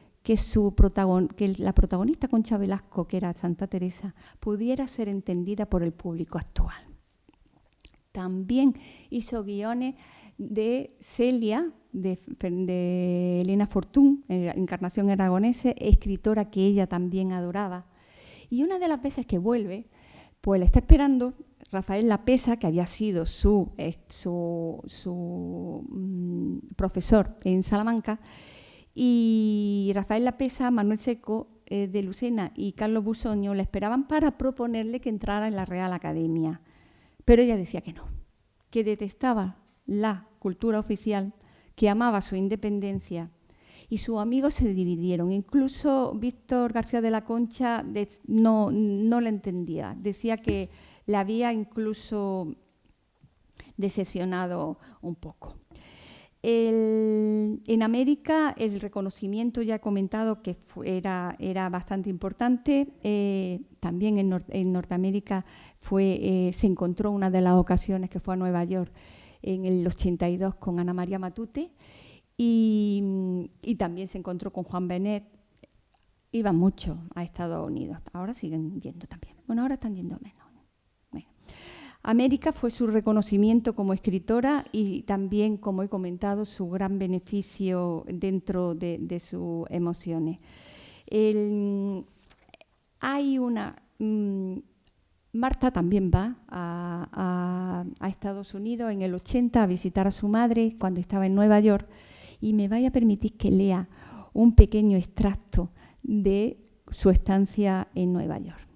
Speaker 2: la protagonista Concha Velasco, que era Santa Teresa, pudiera ser entendida por el público actual. También hizo guiones de Celia, de Elena Fortún, Encarnación Aragonese, escritora que ella también adoraba. Y una de las veces que vuelve, pues la está esperando Rafael Lapesa, que había sido su profesor en Salamanca, y Rafael Lapesa, Manuel Seco de Lucena y Carlos Busoño la esperaban para proponerle que entrara en la Real Academia. Pero ella decía que no, que detestaba la cultura oficial, que amaba su independencia, y sus amigos se dividieron. Incluso Víctor García de la Concha no la entendía, decía que le había incluso decepcionado un poco. En América el reconocimiento, ya he comentado que era bastante importante. También en Norteamérica se encontró una de las ocasiones que fue a Nueva York en el 82 con Ana María Matute y también se encontró con Juan Benet. Iba mucho a Estados Unidos, ahora siguen yendo también. Bueno, ahora están yendo menos. América fue su reconocimiento como escritora y también, como he comentado, su gran beneficio dentro de sus emociones. Marta también va a Estados Unidos en el 80 a visitar a su madre cuando estaba en Nueva York, y me vaya a permitir que lea un pequeño extracto de su estancia en Nueva York.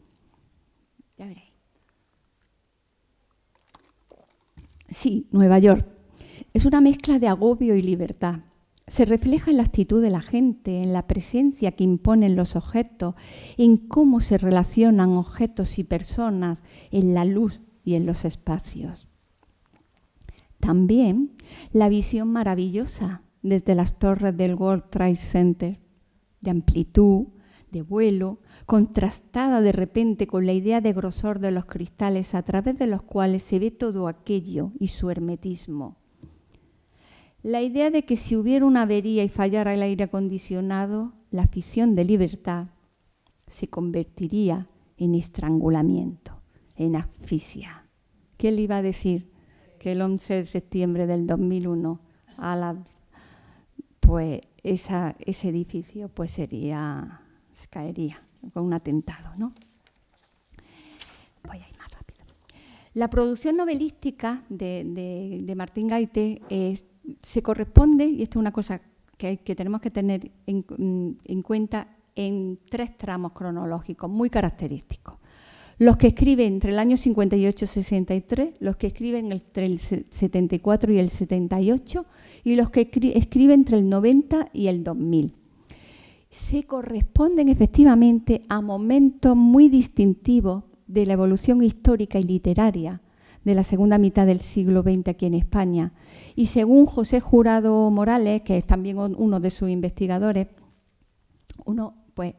Speaker 2: Ya veréis. Sí, Nueva York. Es una mezcla de agobio y libertad. Se refleja en la actitud de la gente, en la presencia que imponen los objetos, en cómo se relacionan objetos y personas, en la luz y en los espacios. También la visión maravillosa desde las torres del World Trade Center, de amplitud, de vuelo, contrastada de repente con la idea de grosor de los cristales a través de los cuales se ve todo aquello y su hermetismo. La idea de que si hubiera una avería y fallara el aire acondicionado, la ficción de libertad se convertiría en estrangulamiento, en asfixia. ¿Qué le iba a decir? Que el 11 de septiembre del 2001 pues ese edificio pues caería con un atentado, ¿no? Voy a ir más rápido. La producción novelística de Martín Gaite se corresponde, y esto es una cosa que tenemos que tener en cuenta, en 3 tramos cronológicos muy característicos. Los que escriben entre el año 58 y 63, los que escriben entre el 74 y el 78 y los que escriben entre el 90 y el 2000. Se corresponden efectivamente a momentos muy distintivos de la evolución histórica y literaria de la segunda mitad del siglo XX aquí en España. Y según José Jurado Morales, que es también uno de sus investigadores,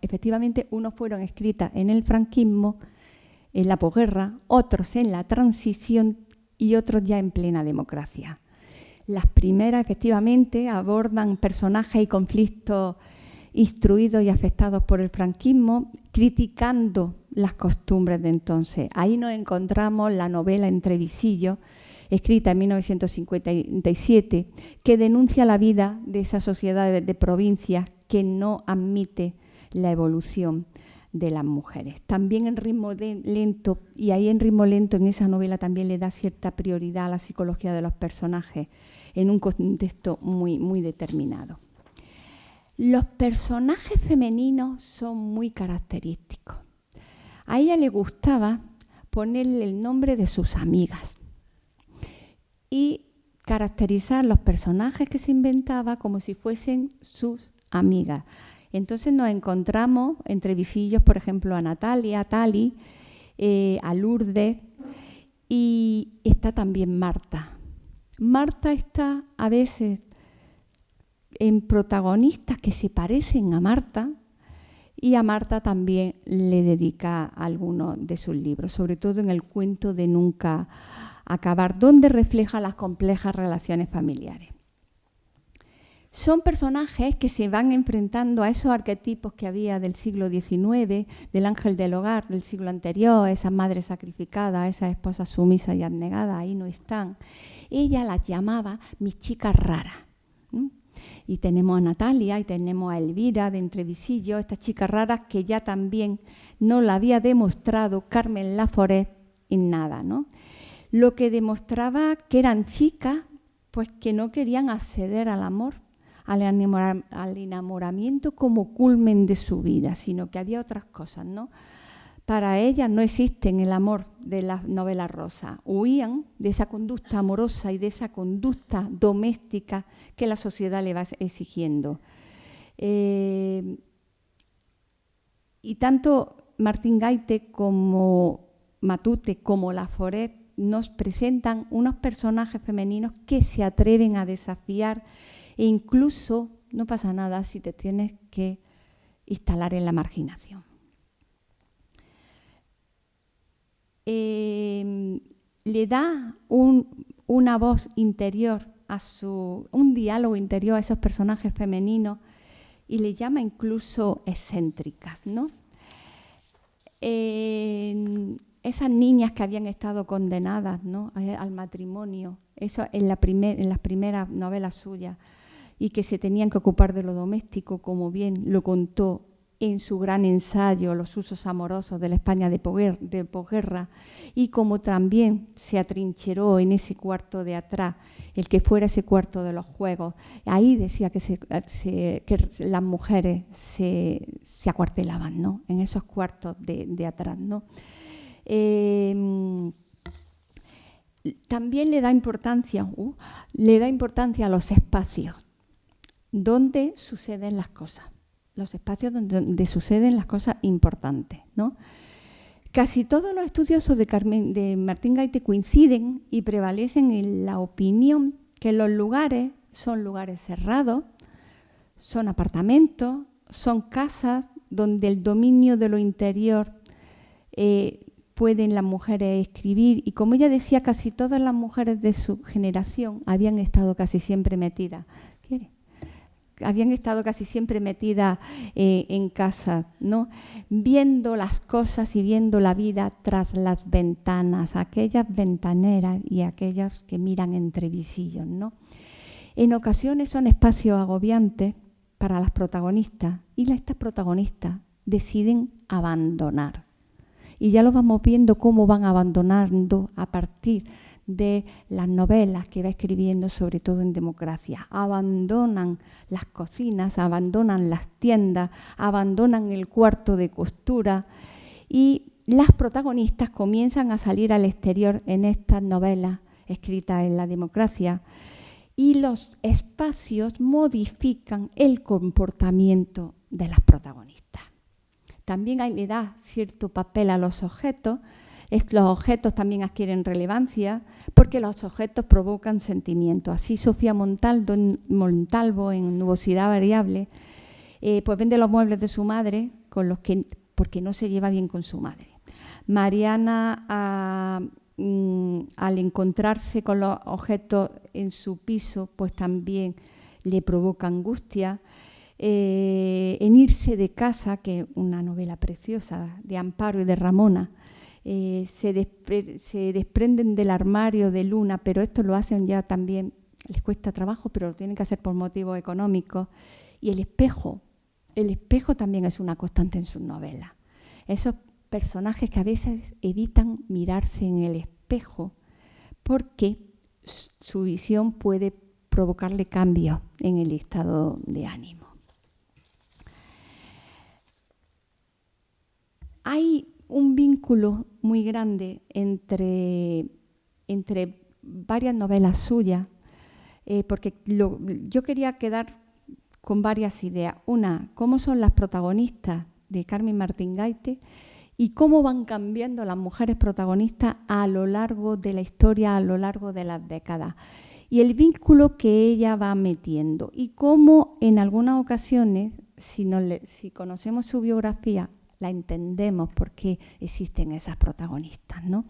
Speaker 2: efectivamente unos fueron escritas en el franquismo, en la posguerra, otros en la transición y otros ya en plena democracia. Las primeras efectivamente abordan personajes y conflictos instruidos y afectados por el franquismo, criticando las costumbres de entonces. Ahí nos encontramos la novela Entre visillos, escrita en 1957, que denuncia la vida de esa sociedad de provincias que no admite la evolución de las mujeres. También en ritmo lento, y ahí en ritmo lento en esa novela también le da cierta prioridad a la psicología de los personajes en un contexto muy, muy determinado. Los personajes femeninos son muy característicos. A ella le gustaba ponerle el nombre de sus amigas y caracterizar los personajes que se inventaba como si fuesen sus amigas. Entonces nos encontramos entre visillos, por ejemplo, a Natalia, a Tali, a Lourdes, y está también Marta. Marta está a veces en protagonistas que se parecen a Marta Y a Marta también le dedica algunos de sus libros, sobre todo en el cuento de Nunca acabar, donde refleja las complejas relaciones familiares. Son personajes que se van enfrentando a esos arquetipos que había del siglo XIX, del ángel del hogar del siglo anterior, esas madres sacrificadas, esas esposas sumisas y abnegadas, ahí no están. Ella las llamaba mis chicas raras. Y tenemos a Natalia y tenemos a Elvira de Entrevisillo, estas chicas raras que ya también no la había demostrado Carmen Laforet en nada, ¿no? Lo que demostraba que eran chicas pues que no querían acceder al amor, al enamoramiento como culmen de su vida, sino que había otras cosas, ¿no? Para ellas no existen el amor de las novelas rosas. Huían de esa conducta amorosa y de esa conducta doméstica que la sociedad le va exigiendo. Y tanto Martín Gaite como Matute como Laforet nos presentan unos personajes femeninos que se atreven a desafiar e incluso no pasa nada si te tienes que instalar en la marginación. Le da una voz interior, un diálogo interior a esos personajes femeninos y le llama incluso excéntricas, ¿no? Esas niñas que habían estado condenadas, ¿no?, al matrimonio, eso en las primeras novelas suyas, y que se tenían que ocupar de lo doméstico, como bien lo contó en su gran ensayo Los usos amorosos de la España de posguerra, y como también se atrincheró en ese cuarto de atrás, el que fuera ese cuarto de los juegos. Ahí decía que las mujeres se acuartelaban, ¿no?, en esos cuartos de atrás, ¿no? También le da importancia a los espacios donde suceden las cosas. Los espacios donde suceden las cosas importantes, ¿no? Casi todos los estudiosos de Martín Gaite coinciden y prevalecen en la opinión que los lugares son lugares cerrados, son apartamentos, son casas donde el dominio de lo interior pueden las mujeres escribir. Y como ella decía, casi todas las mujeres de su generación habían estado casi siempre metidas. Habían estado casi siempre metidas en casa, ¿no?, viendo las cosas y viendo la vida tras las ventanas, aquellas ventaneras y aquellas que miran entre visillos, ¿no? En ocasiones son espacios agobiantes para las protagonistas y estas protagonistas deciden abandonar. Y ya lo vamos viendo cómo van abandonando a partir de las novelas que va escribiendo, sobre todo en Democracia. Abandonan las cocinas, abandonan las tiendas, abandonan el cuarto de costura y las protagonistas comienzan a salir al exterior en estas novelas escritas en la Democracia y los espacios modifican el comportamiento de las protagonistas. También le da cierto papel a los objetos. Los objetos también adquieren relevancia porque los objetos provocan sentimientos. Así Sofía Montalvo en Nubosidad Variable pues vende los muebles de su madre porque no se lleva bien con su madre. Mariana al encontrarse con los objetos en su piso pues también le provoca angustia. En Irse de casa, que es una novela preciosa de Amparo y de Ramona, se desprenden del armario de Luna, pero esto lo hacen ya también, les cuesta trabajo, pero lo tienen que hacer por motivos económicos. Y el espejo también es una constante en sus novelas. Esos personajes que a veces evitan mirarse en el espejo porque su visión puede provocarle cambios en el estado de ánimo. Hay un vínculo muy grande entre varias novelas suyas, porque yo quería quedar con varias ideas. Una, cómo son las protagonistas de Carmen Martín Gaite y cómo van cambiando las mujeres protagonistas a lo largo de la historia, a lo largo de las décadas. Y el vínculo que ella va metiendo y cómo en algunas ocasiones si conocemos su biografía, la entendemos porque existen esas protagonistas, ¿no?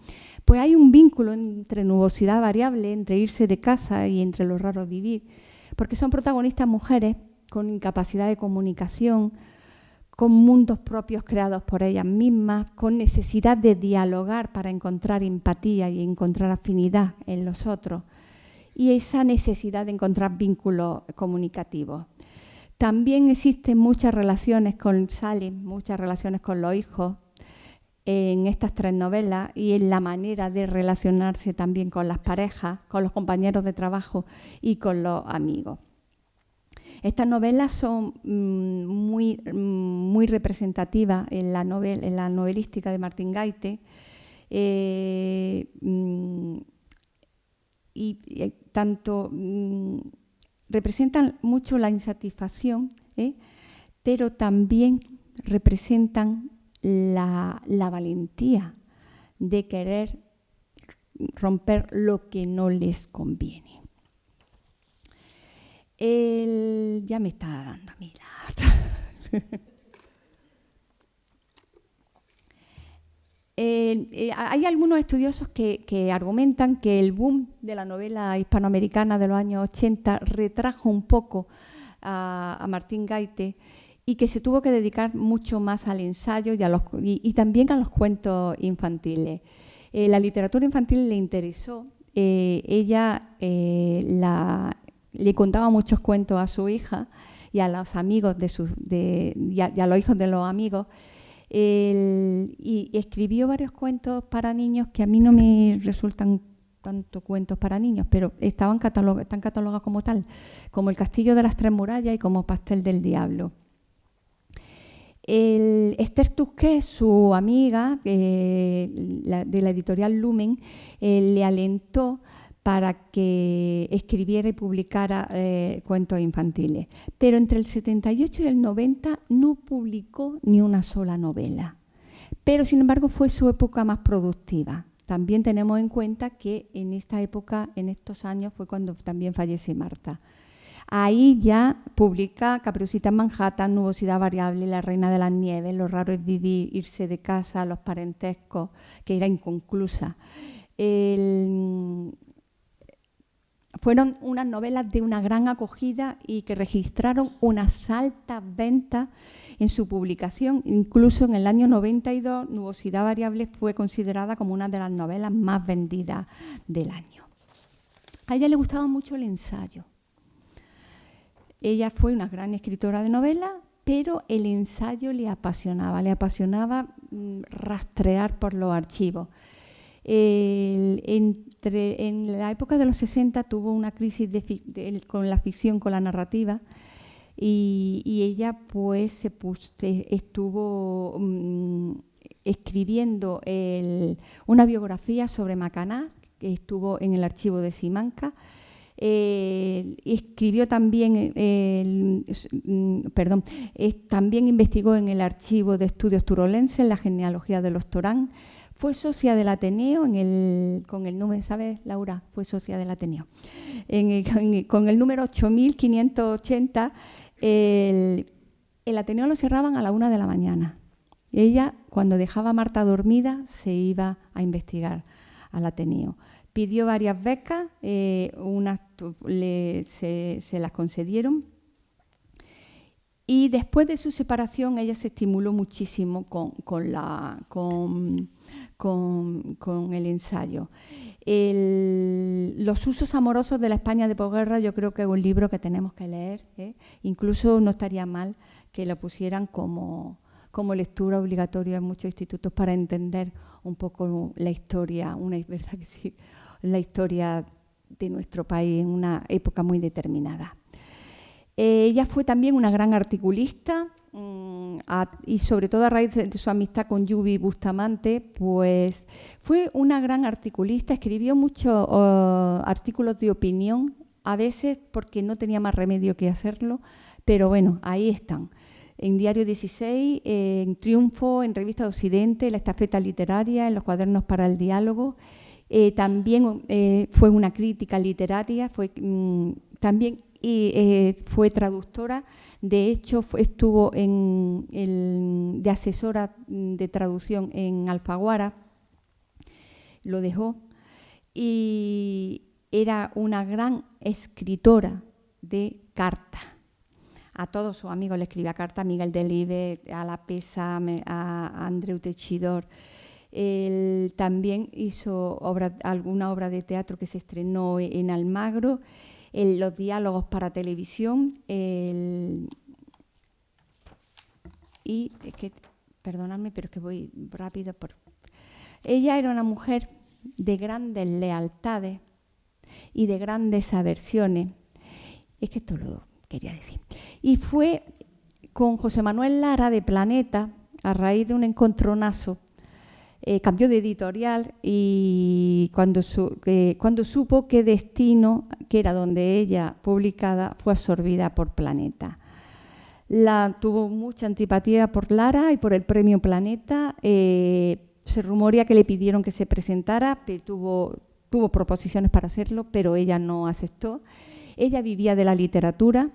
Speaker 2: Pues hay un vínculo entre nubosidad variable, entre irse de casa y entre lo raro vivir, porque son protagonistas mujeres con incapacidad de comunicación, con mundos propios creados por ellas mismas, con necesidad de dialogar para encontrar empatía y encontrar afinidad en los otros, y esa necesidad de encontrar vínculos comunicativos. También existen muchas relaciones muchas relaciones con los hijos en estas 3 novelas y en la manera de relacionarse también con las parejas, con los compañeros de trabajo y con los amigos. Estas novelas son muy representativas en la novelística de Martín Gaite y tanto representan mucho la insatisfacción, pero también representan la valentía de querer romper lo que no les conviene. Ya me está dando a mí hay algunos estudiosos que argumentan que el boom de la novela hispanoamericana de los años 80 retrajo un poco a Martín Gaite y que se tuvo que dedicar mucho más al ensayo y también a los cuentos infantiles. La literatura infantil le interesó. Ella le contaba muchos cuentos a su hija y a los amigos y a los hijos de los amigos. Y escribió varios cuentos para niños que a mí no me resultan tanto cuentos para niños, pero están catalogados como tal, como El castillo de las 3 murallas y como Pastel del diablo. Esther Tusquets, su amiga de la editorial Lumen, le alentó para que escribiera y publicara cuentos infantiles. Pero entre el 78 y el 90 no publicó ni una sola novela. Pero, sin embargo, fue su época más productiva. También tenemos en cuenta que en esta época, en estos años, fue cuando también fallece Marta. Ahí ya publica Caperucita en Manhattan, Nubosidad variable, La reina de las nieves, Lo raro es vivir, Irse de casa, Los parentescos, que era inconclusa. Fueron unas novelas de una gran acogida y que registraron unas altas ventas en su publicación. Incluso en el año 92, Nubosidad variable fue considerada como una de las novelas más vendidas del año. A ella le gustaba mucho el ensayo. Ella fue una gran escritora de novelas, pero el ensayo le apasionaba rastrear por los archivos. En la época de los 60 tuvo una crisis con la ficción, con la narrativa, y ella pues estuvo escribiendo una biografía sobre Macanaz, que estuvo en el archivo de Simancas. Escribió también, también investigó en el archivo de estudios turolenses la genealogía de los Torán. Fue socia del Ateneo con el número, ¿sabes, Laura? Fue socia del Ateneo. Con el número 8580, el Ateneo lo cerraban a la 1 de la mañana. Ella, cuando dejaba a Marta dormida, se iba a investigar al Ateneo. Pidió varias becas, se las concedieron. Y después de su separación, ella se estimuló muchísimo con el ensayo. Los usos amorosos de la España de posguerra, yo creo que es un libro que tenemos que leer. Incluso no estaría mal que lo pusieran como lectura obligatoria en muchos institutos para entender un poco la historia, ¿verdad que sí? La historia de nuestro país en una época muy determinada. Ella fue también una gran articulista y sobre todo a raíz de su amistad con Lluvi Bustamante, pues fue una gran articulista, escribió muchos artículos de opinión, a veces porque no tenía más remedio que hacerlo, pero bueno, ahí están. En Diario 16, en Triunfo, en Revista de Occidente, La Estafeta Literaria, en los Cuadernos para el Diálogo. También fue una crítica literaria, también y fue traductora. De hecho, estuvo de asesora de traducción en Alfaguara, lo dejó, y era una gran escritora de cartas. A todos sus amigos le escribía cartas, a Miguel Delibes, a La Pesa, a Andreu Teixidor. Él también hizo alguna obra de teatro que se estrenó en Almagro, los diálogos para televisión, y es que, perdonadme, pero es que voy rápido. Ella era una mujer de grandes lealtades y de grandes aversiones. Es que esto lo quería decir. Y fue con José Manuel Lara de Planeta, a raíz de un encontronazo, cambió de editorial, y cuando supo que Destino, que era donde ella publicada, fue absorbida por Planeta. Tuvo mucha antipatía por Lara y por el premio Planeta. Se rumorea que le pidieron que se presentara, tuvo proposiciones para hacerlo, pero ella no aceptó. Ella vivía de la literatura,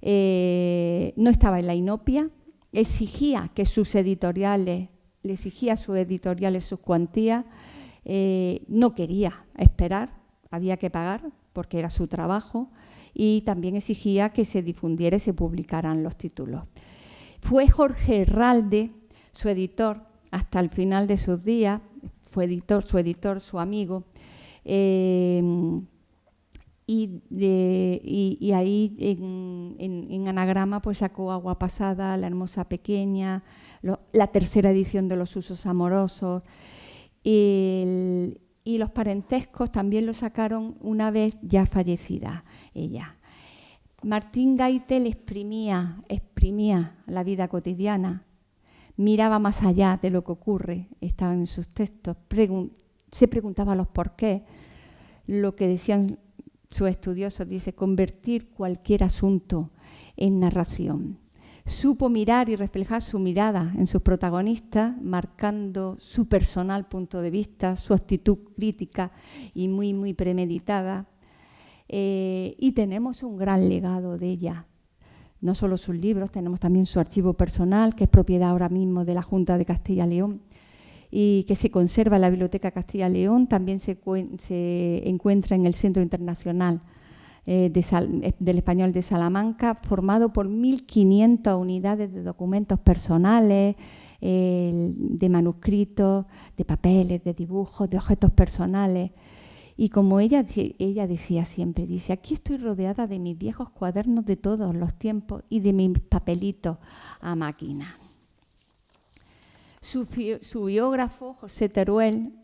Speaker 2: no estaba en la inopia, exigía que sus editoriales, le exigía a sus editoriales sus cuantías, no quería esperar, había que pagar porque era su trabajo, y también exigía que se difundiera y se publicaran los títulos. Fue Jorge Herralde, su editor, hasta el final de sus días, fue su editor, su amigo, y ahí en Anagrama pues sacó Agua Pasada, La Hermosa Pequeña, la tercera edición de Los Usos Amorosos, y Los Parentescos también lo sacaron una vez ya fallecida ella. Martín Gaitel exprimía la vida cotidiana, miraba más allá de lo que ocurre, estaba en sus textos, se preguntaba los porqués, lo que decían sus estudiosos, dice, convertir cualquier asunto en narración. Supo mirar y reflejar su mirada en sus protagonistas, marcando su personal punto de vista, su actitud crítica y muy, muy premeditada. Y tenemos un gran legado de ella. No solo sus libros, tenemos también su archivo personal, que es propiedad ahora mismo de la Junta de Castilla y León, y que se conserva en la Biblioteca Castilla y León. También se encuentra en el Centro Internacional del Español de Salamanca, formado por 1.500 unidades de documentos personales, de manuscritos, de papeles, de dibujos, de objetos personales. Y como ella decía siempre, dice, aquí estoy rodeada de mis viejos cuadernos de todos los tiempos y de mis papelitos a máquina. Su biógrafo, José Teruel,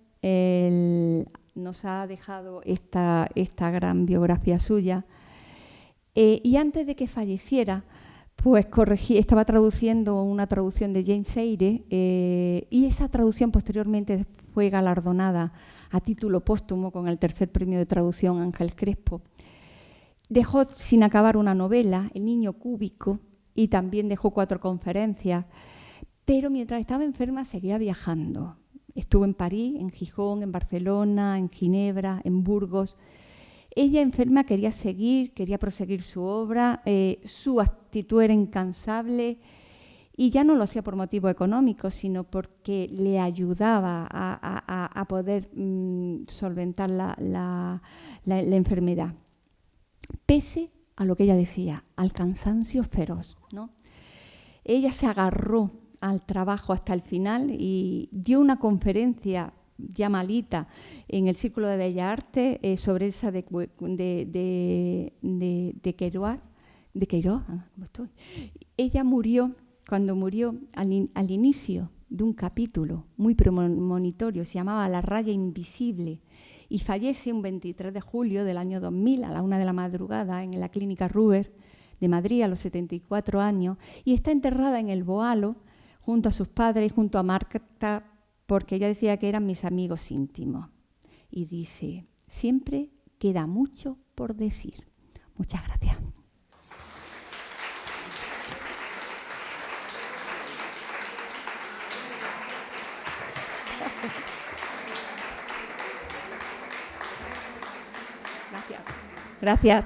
Speaker 2: nos ha dejado esta gran biografía suya. Y antes de que falleciera, pues estaba traduciendo una traducción de James Eyre, y esa traducción posteriormente fue galardonada a título póstumo con el tercer premio de traducción Ángel Crespo. Dejó sin acabar una novela, El niño cúbico, y también dejó 4 conferencias, pero mientras estaba enferma seguía viajando. Estuvo en París, en Gijón, en Barcelona, en Ginebra, en Burgos. Ella enferma quería proseguir su obra, su actitud era incansable, y ya no lo hacía por motivo económico, sino porque le ayudaba a poder solventar la enfermedad. Pese a lo que ella decía, al cansancio feroz, ¿no? Ella se agarró al trabajo hasta el final y dio una conferencia ya malita en el Círculo de Bellas Artes sobre Elsa de Queiroz. ¿Cómo estoy? Ella murió, cuando murió, al inicio de un capítulo muy premonitorio, se llamaba La raya invisible, y fallece un 23 de julio del año 2000 a la 1 de la madrugada en la Clínica Ruber de Madrid a los 74 años, y está enterrada en el Boalo junto a sus padres y junto a Marta, porque ella decía que eran mis amigos íntimos. Y dice, siempre queda mucho por decir. Muchas gracias. Gracias. Gracias.